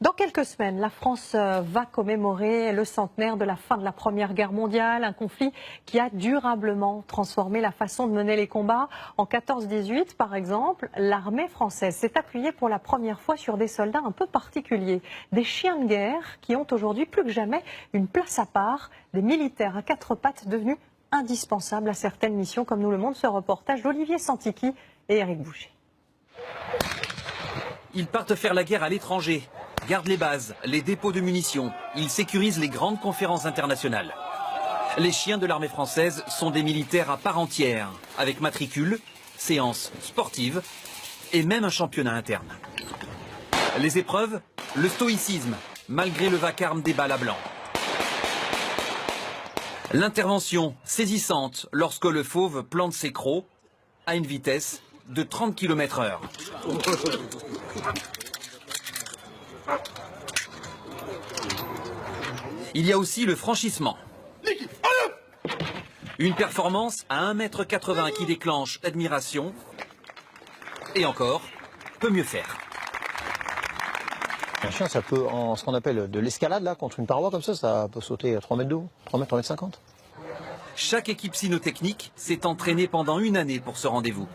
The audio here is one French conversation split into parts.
Dans quelques semaines, la France va commémorer le centenaire de la fin de la Première Guerre mondiale, un conflit qui a durablement transformé la façon de mener les combats. En 14-18, par exemple, l'armée française s'est appuyée pour la première fois sur des soldats un peu particuliers, des chiens de guerre qui ont aujourd'hui plus que jamais une place à part, des militaires à quatre pattes devenus indispensables à certaines missions, comme nous le montre ce reportage d'Olivier Santiki et Éric Boucher. Ils partent faire la guerre à l'étranger, gardent les bases, les dépôts de munitions. Ils sécurisent les grandes conférences internationales. Les chiens de l'armée française sont des militaires à part entière, avec matricule, séances sportives et même un championnat interne. Les épreuves, le stoïcisme, malgré le vacarme des balles à blanc. L'intervention saisissante lorsque le fauve plante ses crocs à une vitesse de 30 km/h. Il y a aussi le franchissement. Une performance à 1,80 m qui déclenche admiration et encore, peut mieux faire. Un chien, ça peut, en ce qu'on appelle de l'escalade, là, contre une paroi comme ça peut sauter à 3 mètres de haut, 3 mètres, 3,50 m. Chaque équipe cynotechnique s'est entraînée pendant une année pour ce rendez-vous.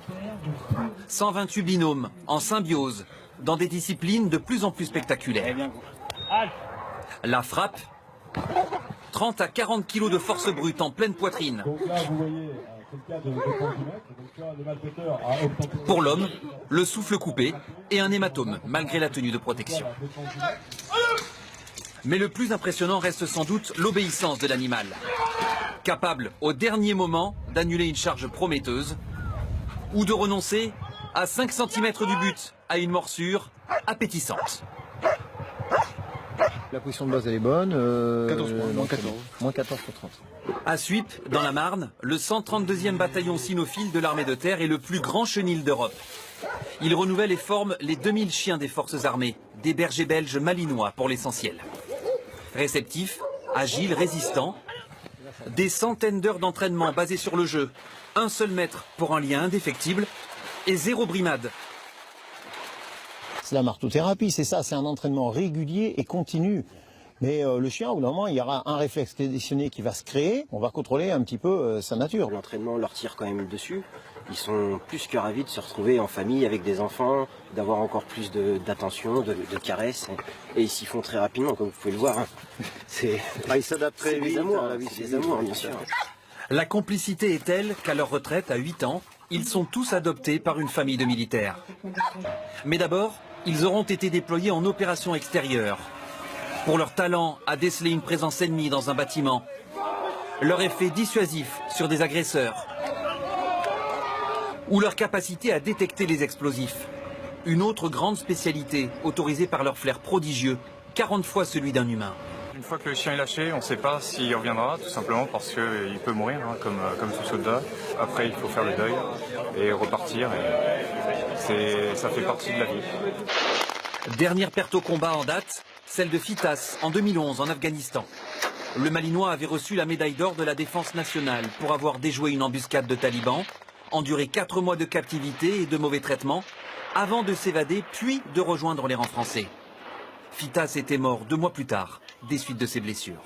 128 binômes en symbiose, dans des disciplines de plus en plus spectaculaires. La frappe, 30 à 40 kg de force brute en pleine poitrine. Pour l'homme, le souffle coupé et un hématome, malgré la tenue de protection. Mais le plus impressionnant reste sans doute l'obéissance de l'animal. Capable au dernier moment d'annuler une charge prometteuse ou de renoncer à 5 cm du but à une morsure appétissante. La position de base elle est bonne. 14 points, moins 14. Moins 14 pour 30. À Suippes, dans la Marne, le 132e bataillon cynophile de l'armée de terre est le plus grand chenil d'Europe. Il renouvelle et forme les 2000 chiens des forces armées, des bergers belges malinois pour l'essentiel. Réceptifs, agiles, résistants, des centaines d'heures d'entraînement basées sur le jeu, un seul maître pour un lien indéfectible et zéro brimade. C'est la martothérapie, c'est ça, c'est un entraînement régulier et continu. Mais le chien, au bout d'un moment, il y aura un réflexe conditionné qui va se créer, on va contrôler un petit peu sa nature. L'entraînement leur tire quand même dessus. Ils sont plus que ravis de se retrouver en famille avec des enfants, d'avoir encore plus d'attention, de caresses. Et ils s'y font très rapidement, comme vous pouvez le voir. Hein. Ils s'adaptent très vite. C'est des amours, bien sûr. La complicité est telle qu'à leur retraite, à 8 ans, ils sont tous adoptés par une famille de militaires. Mais d'abord, ils auront été déployés en opération extérieure. Pour leur talent à déceler une présence ennemie dans un bâtiment, leur effet dissuasif sur des agresseurs, ou leur capacité à détecter les explosifs. Une autre grande spécialité autorisée par leur flair prodigieux, 40 fois celui d'un humain. Une fois que le chien est lâché, on ne sait pas s'il reviendra, tout simplement parce qu'il peut mourir, hein, comme tout soldat. Après, il faut faire le deuil et repartir. Et ça fait partie de la vie. Dernière perte au combat en date, celle de Fitas en 2011 en Afghanistan. Le Malinois avait reçu la médaille d'or de la défense nationale pour avoir déjoué une embuscade de talibans, enduré 4 mois de captivité et de mauvais traitements, avant de s'évader puis de rejoindre les rangs français. Fitas était mort 2 mois plus tard, des suites de ses blessures.